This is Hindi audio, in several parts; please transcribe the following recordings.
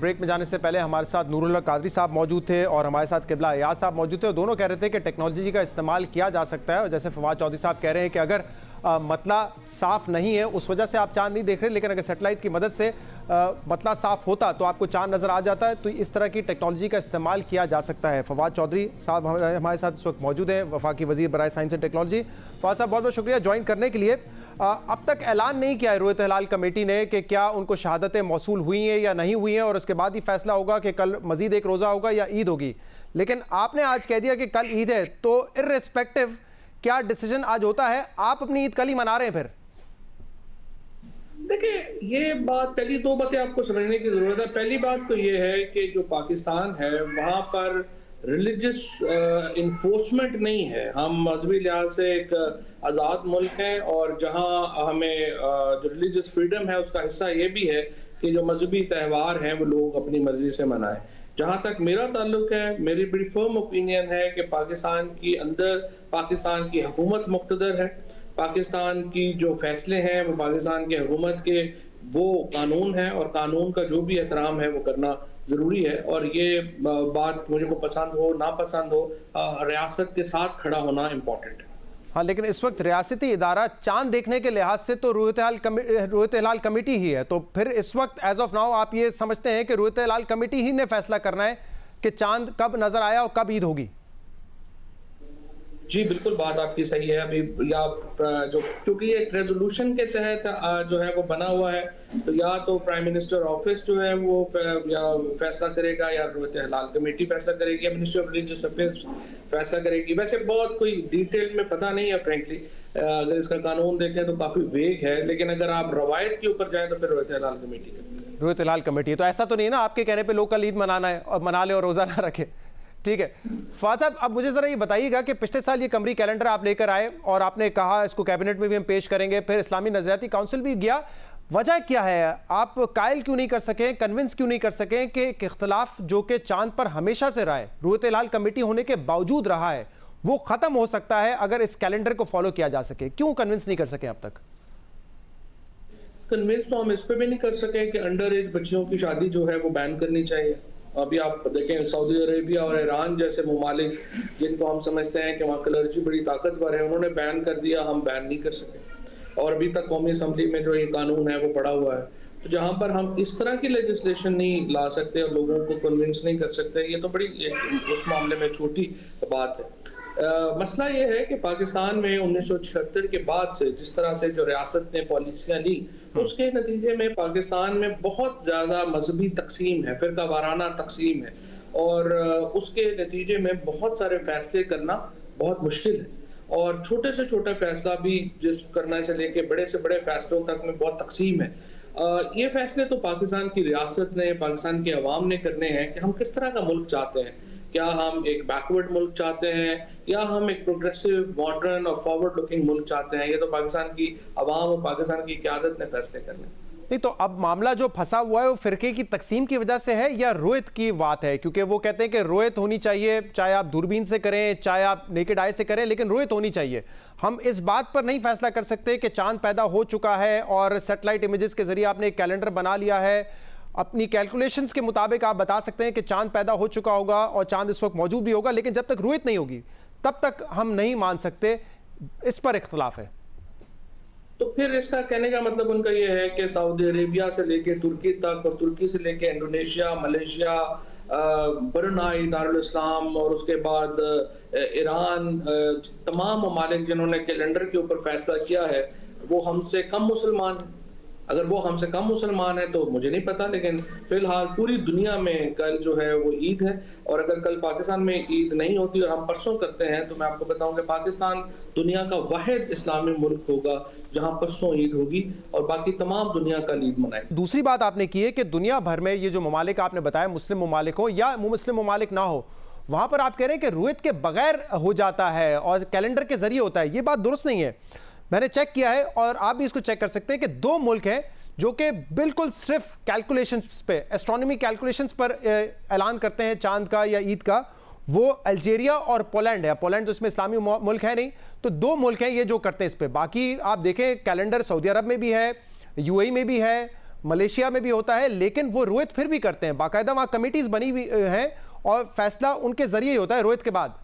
ब्रेक में जाने से पहले हमारे साथ नूरुल्लाह कादरी साहब मौजूद थे और हमारे साथ किबला अयाज साहब मौजूद थे। दोनों कह रहे थे कि टेक्नोलॉजी का इस्तेमाल किया जा सकता है, और जैसे फवाद चौधरी साहब कह रहे हैं कि अगर मतला साफ नहीं है उस वजह से आप चांद नहीं देख रहे, लेकिन अगर सेटेलाइट की मदद से मतला साफ होता तो आपको चांद नजर आ जाता है। तो इस तरह की टेक्नोलॉजी का इस्तेमाल किया जा सकता है। फवाद चौधरी साहब हमारे साथ इस वक्त मौजूद हैं, वफाकी वजीर बराए साइंस एंड टेक्नोलॉजी। फवाद साहब बहुत बहुत शुक्रिया ज्वाइन करने के लिए। अब तक ऐलान नहीं किया है रोयत हिलाल कमेटी ने कि क्या उनको शहादतें मौसूल हुई हैं या नहीं हुई हैं, और उसके बाद ही फैसला होगा कि कल मजीद एक रोज़ा होगा या ईद होगी। लेकिन आपने आज कह दिया कि कल ईद है, तो इर्रेस्पेक्टिव क्या डिसीजन आज होता है, आप अपनी ईद कल ही मना रहे हैं फिर? देखिए, ये बात, पहली दो बातें आपको समझने की जरूरत है। पहली बात तो ये है कि जो पाकिस्तान है वहां पर रिलीजियस इन्फोर्समेंट नहीं है। हम मजहबी लिहाज से एक आज़ाद मुल्क है, और जहां हमें जो रिलीजियस फ्रीडम है उसका हिस्सा ये भी है कि जो मजहबी त्यौहार हैं वो लोग अपनी मर्जी से मनाएं। जहां तक मेरा ताल्लुक है, मेरी बड़ी फर्म ओपिनियन है कि पाकिस्तान की अंदर पाकिस्तान की हुकूमत मुक़्तदर है। पाकिस्तान की जो फैसले हैं वो पाकिस्तान की हुकूमत के वो कानून है, और कानून का जो भी एहतराम है वो करना ज़रूरी है। और ये बात मुझे को पसंद हो ना पसंद हो, रियासत के साथ खड़ा होना इम्पोर्टेंट है। हाँ, लेकिन इस वक्त रियासती इदारा चांद देखने के लिहाज से तो रोयत हिलाल कमेटी ही है। तो फिर इस वक्त एज ऑफ नाउ आप ये समझते हैं कि रोयत हिलाल कमेटी ही ने फैसला करना है कि चांद कब नजर आया और कब ईद होगी? जी बिल्कुल, बात आपकी सही है। अभी या जो क्योंकि ये रेजोल्यूशन के तहत जो है वो बना हुआ है, तो या तो प्राइम मिनिस्टर ऑफिस जो है वो या फैसला करेगा, या रोयत हिलाल कमेटी फैसला करेगी, या मिनिस्ट्री ऑफ रिलीजियस अफेयर्स फैसला करेगी। वैसे बहुत कोई डिटेल में पता नहीं है फ्रेंकली, अगर इसका कानून देखें तो काफी वेग है, लेकिन अगर आप रवायत के ऊपर जाएं तो फिर रोयत हिलाल कमेटी करती है। रोयत हिलाल कमेटी, तो ऐसा तो नहीं ना आपके कहने पे लोग कल ईद मनाना है और मना ले और रोजा ना रखे? ठीक है फवाद साहब, अब मुझे ज़रा ये बताइएगा कि पिछले साल ये कमरी कैलेंडर आप लेकर आए और आपने कहा इसको कैबिनेट में भी हम पेश करेंगे, फिर इस्लामी नज़रियाती काउंसिल भी गया। वजह क्या है? आप कायल क्यों नहीं कर सके, कन्विंस क्यों नहीं कर सके कि इख्तलाफ जो कि चांद पर हमेशा से रहा है, रोयत हिलाल कमेटी होने के बावजूद रहा है, वो ख़त्म हो सकता है अगर इस कैलेंडर को फॉलो किया जा सके? क्यों कन्विंस नहीं कर सके अब तक? कन्विंस तो हम इस पे भी नहीं कर सके कि अंडर एज बच्चियों की शादी जो है वो बैन करनी चाहिए। अभी आप देखें, सऊदी अरेबिया और ईरान जैसे ममालिक जिनको हम समझते हैं कि वहाँ क्लर्जी बड़ी ताकतवर है, उन्होंने बैन कर दिया, हम बैन नहीं कर सके। और अभी तक कौमी असम्बली में जो ये कानून है वो पड़ा हुआ है। तो जहाँ पर हम इस तरह की लेजिस्लेशन नहीं ला सकते और लोगों को कन्विंस नहीं कर सकते, ये तो बड़ी उस मामले में छोटी बात है। मसला ये है कि पाकिस्तान में 1976 के बाद से जिस तरह से जो रियासत ने पॉलिसियाँ ली, उसके नतीजे में पाकिस्तान में बहुत ज़्यादा मजहबी तकसीम है, फिरका वाराना तकसीम है, और उसके नतीजे में बहुत सारे फैसले करना बहुत मुश्किल है। और छोटे से छोटा फैसला भी जिस करने से लेके बड़े से बड़े फैसलों तक में बहुत तकसीम है। ये फैसले तो पाकिस्तान की रियासत ने, पाकिस्तान के अवाम ने करने हैं कि हम किस तरह का मुल्क चाहते हैं। क्या हम एक बैकवर्ड मुल्क चाहते हैं, या हम एक प्रोग्रेसिव, मॉडर्न और फॉरवर्ड लुकिंग मुल्क चाहते हैं? ये तो पाकिस्तान की अवाम और पाकिस्तान की क़यादत ने फैसले करने। नहीं, तो अब मामला जो फंसा हुआ है वो फिरके की तकसीम की वजह से है या रोयत की बात है? क्योंकि वो कहते हैं कि रोयत होनी चाहिए, चाहे आप दूरबीन से करें, चाहे आप नेकेड आई से करें, लेकिन रोयत होनी चाहिए। हम इस बात पर नहीं फैसला कर सकते कि चांद पैदा हो चुका है और सैटेलाइट इमेजेस के जरिए आपने एक कैलेंडर बना लिया है, अपनी कैलकुलेशंस के मुताबिक आप बता सकते हैं कि चांद पैदा हो चुका होगा और चांद इस वक्त मौजूद भी होगा, लेकिन जब तक रोयत नहीं होगी तब तक हम नहीं मान सकते। इस पर इख्तलाफ है। तो फिर इसका कहने का मतलब उनका ये है कि सऊदी अरेबिया से लेके तुर्की तक, और तुर्की से लेके इंडोनेशिया, मलेशिया, ब्रुनाई, दारुल इस्लाम, और उसके बाद ईरान, तमाम ममालिक जिन्होंने कैलेंडर के ऊपर फैसला किया है वो हमसे कम मुसलमान हैं। अगर वो हमसे कम मुसलमान है तो मुझे नहीं पता, लेकिन फिलहाल पूरी दुनिया में कल जो है वो ईद है। और अगर कल पाकिस्तान में ईद नहीं होती और हम परसों करते हैं, तो मैं आपको बताऊं कि पाकिस्तान दुनिया का वाहिद इस्लामी मुल्क होगा जहां परसों ईद होगी और बाकी तमाम दुनिया कल ईद मनाएगी। दूसरी बात आपने की है कि दुनिया भर में ये जो ममालिक आपने बताया, मुस्लिम ममालिक हो या मुस्लिम ममालिक ना हो, वहां पर आप कह रहे हैं कि रोयत के बगैर हो जाता है और कैलेंडर के जरिए होता है। ये बात दुरुस्त नहीं है। मैंने चेक किया है और आप भी इसको चेक कर सकते हैं कि दो मुल्क हैं जो कि बिल्कुल सिर्फ कैलकुलेशंस पे, एस्ट्रोनॉमी कैलकुलेशंस पर ऐलान करते हैं चांद का या ईद का, वो अल्जीरिया और पोलैंड है। पोलैंड तो इसमें इस्लामी मुल्क है नहीं, तो दो मुल्क हैं ये जो करते हैं इस पे। बाकी आप देखें कैलेंडर सऊदी अरब में भी है, यूएई में भी है, मलेशिया में भी होता है, लेकिन वो रोहित फिर भी करते हैं, बाकायदा वहां कमेटीज बनी हुई हैं और फैसला उनके जरिए ही होता है रोहित के बाद।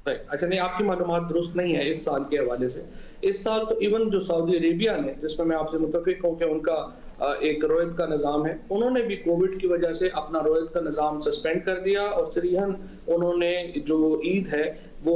अच्छा, नहीं, आपकी मालूमात दुरुस्त नहीं है इस साल के हवाले से। इस साल तो इवन जो सऊदी अरेबिया ने, जिसमें मैं आपसे मुतफिक हूँ कि उनका एक रोहित का निज़ाम है, उन्होंने भी कोविड की वजह से अपना रोहित का निज़ाम सस्पेंड कर दिया और सरीहन उन्होंने जो ईद है वो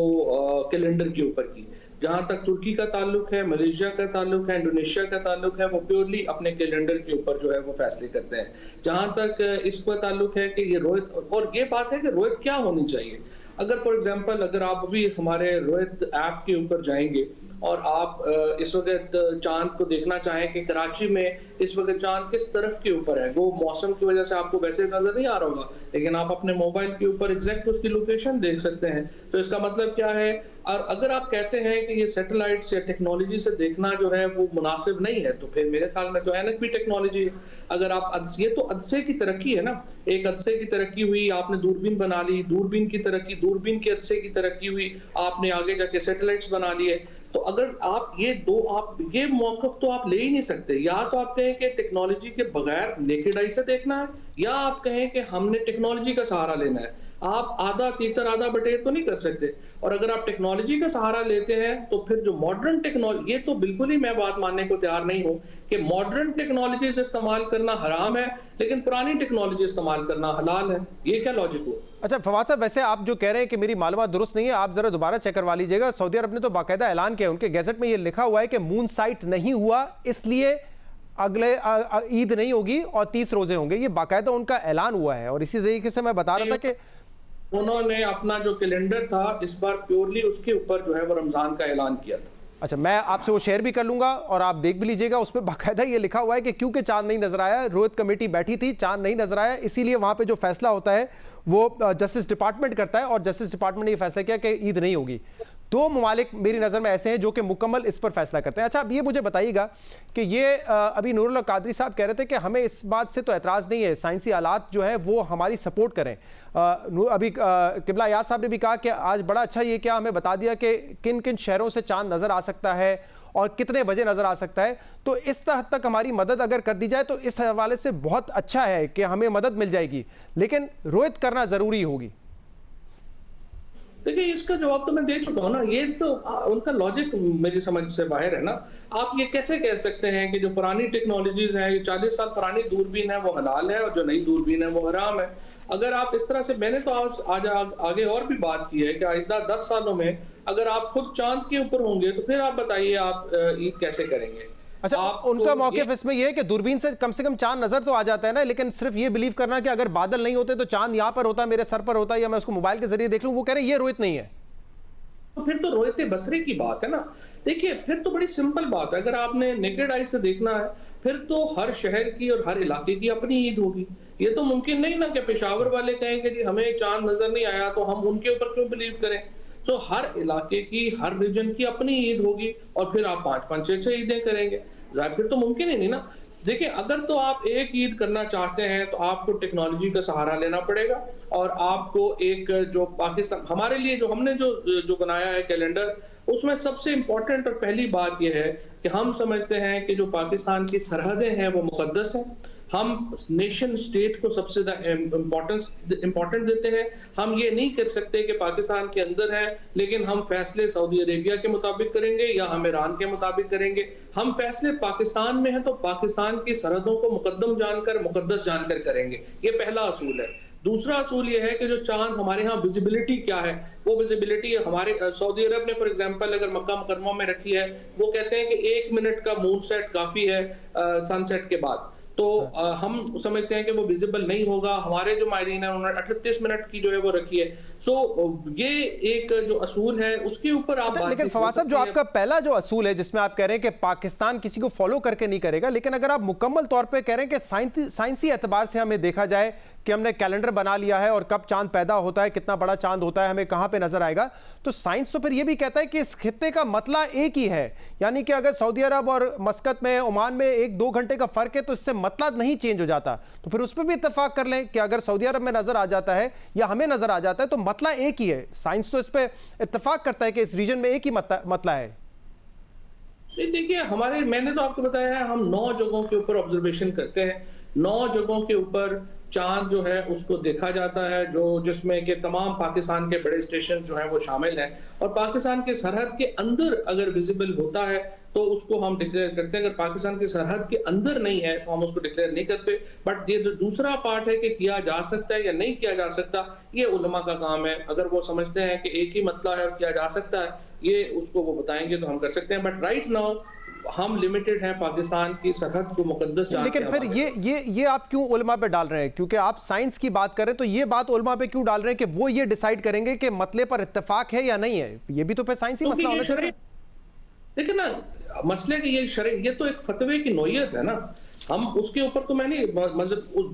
कैलेंडर के ऊपर की। जहां तक तुर्की का ताल्लुक है, मलेशिया का ताल्लुक है, इंडोनेशिया का ताल्लुक है, वो प्योरली अपने कैलेंडर के ऊपर जो है वो फैसले करते हैं। जहां तक इसका ताल्लुक है कि ये रोहित, और ये बात है कि रोहित क्या होनी चाहिए। अगर फॉर एग्जांपल अगर आप भी हमारे रोहित ऐप के ऊपर जाएंगे और आप इस वक्त चांद को देखना चाहें कि कराची में इस वक्त चांद किस तरफ के ऊपर है, वो मौसम की वजह से आपको वैसे नजर नहीं आ रहा होगा, लेकिन आप अपने मोबाइल के ऊपर एग्जैक्ट उसकी लोकेशन देख सकते हैं। तो इसका मतलब क्या है, और अगर आप कहते हैं कि ये सैटेलाइट्स या टेक्नोलॉजी से देखना जो है वो मुनासिब नहीं है, तो फिर मेरे ख्याल में तो ऐनक भी टेक्नोलॉजी है। अगर आप ये तो अदसे की तरक्की है ना, एक अदसे की तरक्की हुई, आपने दूरबीन बना ली, दूरबीन की तरक्की, दूरबीन के अदसे की तरक्की हुई, आपने आगे जाके सैटेलाइट्स बना लिए। तो अगर आप ये मौकफ तो आप ले ही नहीं सकते। या तो आप कहें कि टेक्नोलॉजी के बगैर नेकेड आई से देखना है, या आप कहें कि हमने टेक्नोलॉजी का सहारा लेना है। आप आधा तीतर आधा बटेर तो नहीं कर सकते। और अगर आप टेक्नोलॉजी का सहारा लेते हैं तो फिर जो मॉडर्न टेक्नोलॉजी, ये तो बिल्कुल ही मैं बात मानने को तैयार नहीं हूं कि मॉडर्न टेक्नोलॉजीज इस्तेमाल करना हराम है लेकिन पुरानी टेक्नोलॉजी इस्तेमाल करना हलाल है। ये क्या लॉजिक हुआ? अच्छा फवाद साहब, वैसे आप जो कह रहे हैं कि मेरी मालूमात दुरुस्त नहीं है, आप जरा दोबारा चेक करवा लीजिएगा। सऊदी अरब ने तो बाकायदा ऐलान किया, उनके गैजेट में ये लिखा हुआ है कि मून साइट नहीं हुआ इसलिए अगले ईद नहीं होगी और 30 रोजे होंगे। ये बाकायदा उनका ऐलान हुआ है। और इसी तरीके से मैं बता रहा था कि उन्होंने अपना जो कैलेंडर था इस बार प्योरली उसके ऊपर जो है वो रमजान का ऐलान किया था। अच्छा, मैं आपसे वो शेयर भी कर लूंगा और आप देख भी लीजिएगा। उसमें बाकायदा ये लिखा हुआ है कि क्योंकि चांद नहीं नजर आया, रोहित कमेटी बैठी थी, चांद नहीं नजर आया, इसीलिए वहां पे जो फैसला होता है वो जस्टिस डिपार्टमेंट करता है और जस्टिस डिपार्टमेंट ने ये फैसला किया कि ईद नहीं होगी। 2 ममालिक मेरी नज़र में ऐसे हैं जो कि मुकम्मल इस पर फैसला करते हैं। अच्छा, अब ये मुझे बताइएगा कि ये अभी नूरुल्लाह कादरी साहब कह रहे थे कि हमें इस बात से तो एतराज़ नहीं है, साइंसी आलात जो है वो हमारी सपोर्ट करें। अभी किबला याद साहब ने भी कहा कि आज बड़ा अच्छा ये क्या हमें बता दिया कि किन किन शहरों से चांद नज़र आ सकता है और कितने बजे नज़र आ सकता है। तो इस हद तक हमारी मदद अगर कर दी जाए तो इस हवाले से बहुत अच्छा है कि हमें मदद मिल जाएगी, लेकिन रोहित करना ज़रूरी होगी। देखिए, इसका जवाब तो मैं दे चुका हूँ ना। ये तो उनका लॉजिक मेरी समझ से बाहर है ना। आप ये कैसे कह सकते हैं कि जो पुरानी टेक्नोलॉजीज हैं, 40 साल पुरानी दूरबीन है वो हलाल है और जो नई दूरबीन है वो हराम है। अगर आप इस तरह से, मैंने तो आज आगे और भी बात की है कि आइंदा 10 सालों में अगर आप खुद चांद के ऊपर होंगे तो फिर आप बताइए आप ईद कैसे करेंगे। अच्छा, उनका मौक़िफ़ इसमें यह है कि दूरबीन से कम चांद नजर तो आ जाता है ना, लेकिन सिर्फ ये बिलीव करना कि अगर बादल नहीं होते तो चांद यहाँ पर होता, मेरे सर पर होता, या मैं उसको मोबाइल के जरिए देख लूं, वो कह रहे हैं ये रोहित नहीं है। तो फिर तो रोहित बसरी की बात है ना। देखिए, फिर तो बड़ी सिंपल बात है। अगर आपने नेकेड आई से देखना है फिर तो हर शहर की और हर इलाके की अपनी ईद होगी। ये तो मुमकिन नहीं ना कि पेशावर वाले कहें कि जी हमें चांद नजर नहीं आया तो हम उनके ऊपर क्यों बिलीव करें। तो हर इलाके की, हर रीजन की अपनी ईद होगी और फिर आप 5-5, 6-6 ईदें करेंगे। फिर तो मुमकिन ही नहीं ना। देखिए, अगर तो आप एक ईद करना चाहते हैं तो आपको टेक्नोलॉजी का सहारा लेना पड़ेगा और आपको एक जो पाकिस्तान, हमारे लिए जो हमने जो बनाया है कैलेंडर, उसमें सबसे इंपॉर्टेंट और पहली बात यह है कि हम समझते हैं कि जो पाकिस्तान की सरहदें हैं वो मुकद्दस हैं। हम नेशन स्टेट को सबसे इम्पोर्टेंट देते हैं। हम ये नहीं कर सकते कि पाकिस्तान के अंदर है लेकिन हम फैसले सऊदी अरेबिया के मुताबिक करेंगे या हम ईरान के मुताबिक करेंगे। हम फैसले पाकिस्तान में हैं तो पाकिस्तान की सरहदों को मुकद्दम जानकर, मुकद्दस जानकर करेंगे। ये पहला असूल है। दूसरा असूल ये है कि जो चांद हमारे यहाँ विजिबिलिटी क्या है, वो विजिबिलिटी हमारे सऊदी अरब ने फॉर एग्जांपल अगर मक्का मुकर्रमा में रखी है, वो कहते हैं कि 1 मिनट का मून सेट काफी है सनसेट के बाद। तो हम समझते हैं कि वो विजिबल नहीं होगा। हमारे जो माहिरीन है उन्होंने 38 मिनट की जो है वो रखी है। सो ये एक जो असूल है उसके ऊपर आप लेकिन फवाद साहब, जो आपका पहला जो असूल है जिसमें आप कह रहे हैं कि पाकिस्तान किसी को फॉलो करके नहीं करेगा, लेकिन अगर आप मुकम्मल तौर पे कह रहे हैं कि साइंसी एतबार से हमें देखा जाए कि हमने कैलेंडर बना लिया है और कब चांद पैदा होता है, कितना बड़ा चांद होता है, हमें कहां पे नजर आएगा, तो साइंस तो फिर यह भी कहता है कि इस खित्ते का मतला एक ही है। यानी कि अगर सऊदी अरब और मस्कत में, ओमान में 1-2 घंटे का फर्क है तो इससे मतला नहीं चेंज हो जाता। तो फिर उस पर भी इत्तेफाक कर लें कि अगर सऊदी अरब में नजर आ जाता है या हमें नजर आ जाता है तो मतला एक ही है। साइंस तो इस पर इत्तेफाक करता है कि इस रीजन में एक ही मतला है। देखिए मैंने तो आपको बताया है, हम 9 जगहों के ऊपर ऑब्जर्वेशन करते हैं। 9 जगहों के ऊपर चाँद जो है उसको देखा जाता है, जो जिसमें कि तमाम पाकिस्तान के बड़े स्टेशन जो हैं वो शामिल हैं, और पाकिस्तान की सरहद के अंदर अगर विजिबल होता है तो उसको हम डिक्लेयर करते हैं। अगर पाकिस्तान की सरहद के अंदर नहीं है तो हम उसको डिक्लेयर नहीं करते। बट ये जो दूसरा पार्ट है कि किया जा सकता है या नहीं किया जा सकता, ये उलमा का काम है। अगर वो समझते हैं कि एक ही मतला है और किया जा सकता है, ये उसको वो बताएंगे तो हम कर सकते हैं। बट राइट नाउ हम लिमिटेड हैं पाकिस्तान की सरहद को मुकद्दस जान के लेकिन फिर ये आप क्यों उलमा पे डाल रहे हैं? क्योंकि आप साइंस की बात कर रहे हैं, तो ये बात उलमा पे क्यों डाल रहे हैं कि वो ये डिसाइड करेंगे कि मतले पर इत्तेफाक है या नहीं है? ये भी तो फिर साइंसी मसला होना चाहिए। देखिए ना, मसले की ये तो एक फतवे की नौयत है ना, हम उसके ऊपर तो मैं नहीं,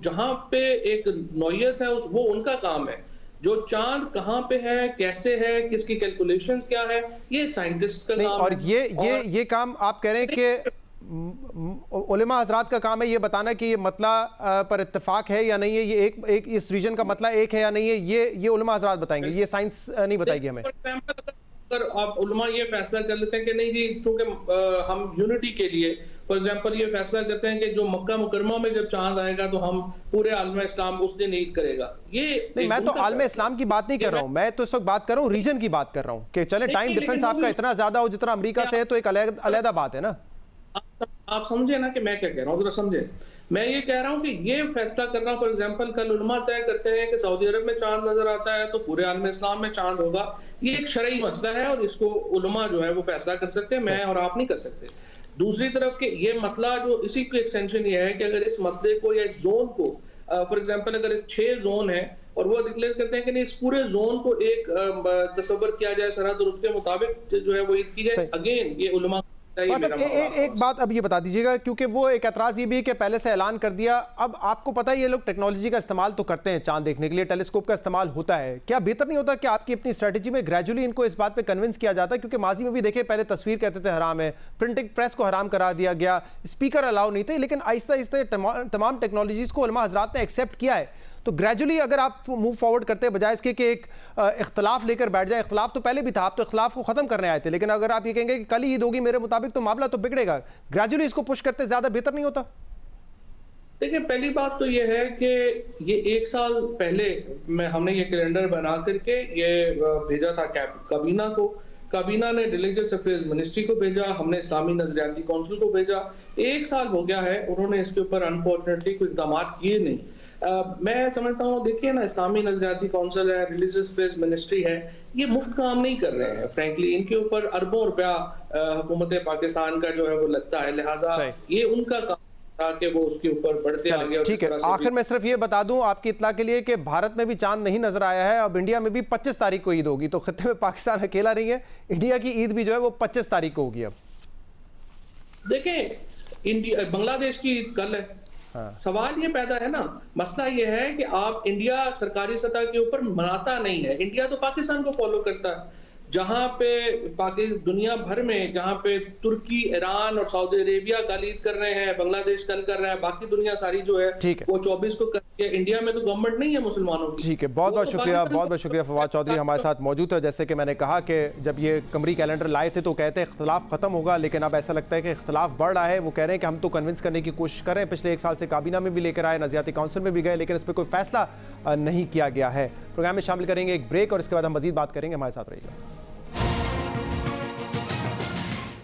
जहां पे एक नौयत है वो उनका काम है। जो चांद कहाँ पे है, कैसे है, किसकी कैलकुलेशंस क्या है, ये साइंटिस्ट का काम और है। ये काम आप कह रहे हैं कि उलेमा हजरात का काम है ये बताना कि ये मतला पर इत्तेफाक है या नहीं है, ये एक इस रीजन का मतला एक है या नहीं है, ये उलेमा हजरात बताएंगे, ये साइंस नहीं बताएगी हमें। अगर आप उलमा ये फैसला कर लेते हैं कि नहीं जी, चूंकि हम यूनिटी के लिए फॉर एग्जांपल ये फैसला करते हैं कि जो मक्का मुकरमा में जब चांद आएगा तो हम पूरे आलम इस्लाम उस दिन ईद करेगा, ये नहीं, मैं तो आलम इस्लाम की बात नहीं कर रहा हूं, मैं तो इस वक्त बात कर रहा हूं रीजन की बात कर रहा हूं कि चले टाइम डिफरेंस आपका इतना ज्यादा हो जितना अमेरिका से है, तो एक अलग बात है ना। आप समझे ना कि मैं क्या कह रहा हूं, जरा समझे। मैं ये कह रहा हूं कि ये फैसला करना, फॉर एग्जांपल कल उलमा तय करते हैं कि सऊदी अरब में चांद नजर आता है तो पूरे आलम इस्लाम में चांद होगा, ये एक शरई मसला है और इसको उलमा जो है वो फैसला कर सकते हैं, मैं और आप नहीं कर सकते। दूसरी तरफ के ये मतला जो इसी की एक्सटेंशन ये है कि अगर इस मतले को या इस जोन को फॉर एग्जांपल अगर इस 6 जोन है और वो डिक्लेयर करते हैं कि नहीं इस पूरे जोन को एक तस्वर किया जाए सरहद और उसके मुताबिक जो है वो ईद की जाए, अगेन ये उलमा एक बात अब ये बता दीजिएगा, क्योंकि वो एक एतराज ये भी है कि पहले से ऐलान कर दिया, अब आपको पता है ये लोग टेक्नोलॉजी का इस्तेमाल तो करते हैं, चांद देखने के लिए टेलीस्कोप का इस्तेमाल होता है, क्या बेहतर नहीं होता कि आपकी अपनी स्ट्रेटजी में ग्रेजुअली इनको इस बात पे कन्विंस किया जाता है? क्योंकि माजी में भी देखे, पहले तस्वीर कहते थे हराम है, प्रिंटिंग प्रेस को हराम करार दिया गया, स्पीकर अलाउ नहीं थे, लेकिन आहिस्ता आहिस्ता तमाम टेक्नोलॉजीज को उलमा हजरात ने एक्सेप्ट किया है। तो ग्रेजुअली अगर आप मूव फॉरवर्ड करते हैं बजाय इसके कि एक इख्तलाफ लेकर बैठ जाए, इख्तलाफ तो पहले भी था, आप तो इख्तलाफ को खत्म करने आए थे, लेकिन अगर आप ये कहेंगे कि कल ही ईद होगी मेरे मुताबिक, तो मामला तो बिगड़ेगा। ग्रेजुअली इसको पुश करते ज्यादा बेहतर नहीं होता? देखिए, पहली बात तो ये है कि ये 1 साल पहले हमने ये कैलेंडर बना करके ये भेजा था काबीना को, काबीना ने रिलीजियस अफेयर्स मिनिस्ट्री को भेजा, हमने इस्लामी नजरियाती काउंसिल को भेजा। 1 साल हो गया है, उन्होंने इसके ऊपर अनफॉर्चुनेटली कोई इक़दाम किए नहीं। मैं समझता हूँ, देखिए ना, इस्लामी नजरियाती काउंसिल है, रिलीजियस अफेयर्स मिनिस्ट्री है, ये मुफ्त काम नहीं कर रहे हैं। फ्रैंकली इनके ऊपर अरबों रुपया हुकूमत पाकिस्तान का जो है वो लगता है, लिहाजा ये उनका काम था कि वो उसके ऊपर बढ़ते आगे। ठीक है, आखिर में सिर्फ ये बता दूं आपकी इत्तला के लिए कि भारत में भी चांद नहीं नजर आया है, अब इंडिया में भी 25 तारीख को ईद होगी, तो खत्ते में पाकिस्तान अकेला नहीं है, इंडिया की ईद भी जो है वो 25 तारीख को होगी। अब देखें, बांग्लादेश की ईद कल है। हाँ। सवाल ये पैदा है ना, मसला ये है कि आप इंडिया सरकारी सतह के ऊपर मनाता नहीं है, इंडिया तो पाकिस्तान को फॉलो करता है। जहां पे दुनिया भर में जहां पे तुर्की, ईरान और सऊदी अरेबिया कल ईद कर रहे हैं, बांग्लादेश कल कर रहा है, बाकी दुनिया सारी जो है वो 24 को कर रही है। इंडिया में तो गवर्नमेंट नहीं है मुसलमानों की। ठीक है, बहुत बहुत शुक्रिया, बहुत बहुत शुक्रिया। फवाद चौधरी हमारे साथ मौजूद है। जैसे कि मैंने कहा कि जब ये कमरी कैलेंडर लाए थे तो कहते हैं इख्तलाफ खत्म होगा, लेकिन अब ऐसा लगता है कि इख्तलाफ बढ़ रहा है। वो कह रहे हैं कि हम तो कन्विंस करने की कोशिश कर रहे हैं, पिछले 1 साल से काबीना में भी लेकर आए, नजरियाती काउंसिल में भी गए, लेकिन इस पर कोई फैसला नहीं किया गया है। प्रोग्राम में शामिल करेंगे एक ब्रेक और इसके बाद हम मजीद बात करेंगे। हमारे साथ रहिएगा।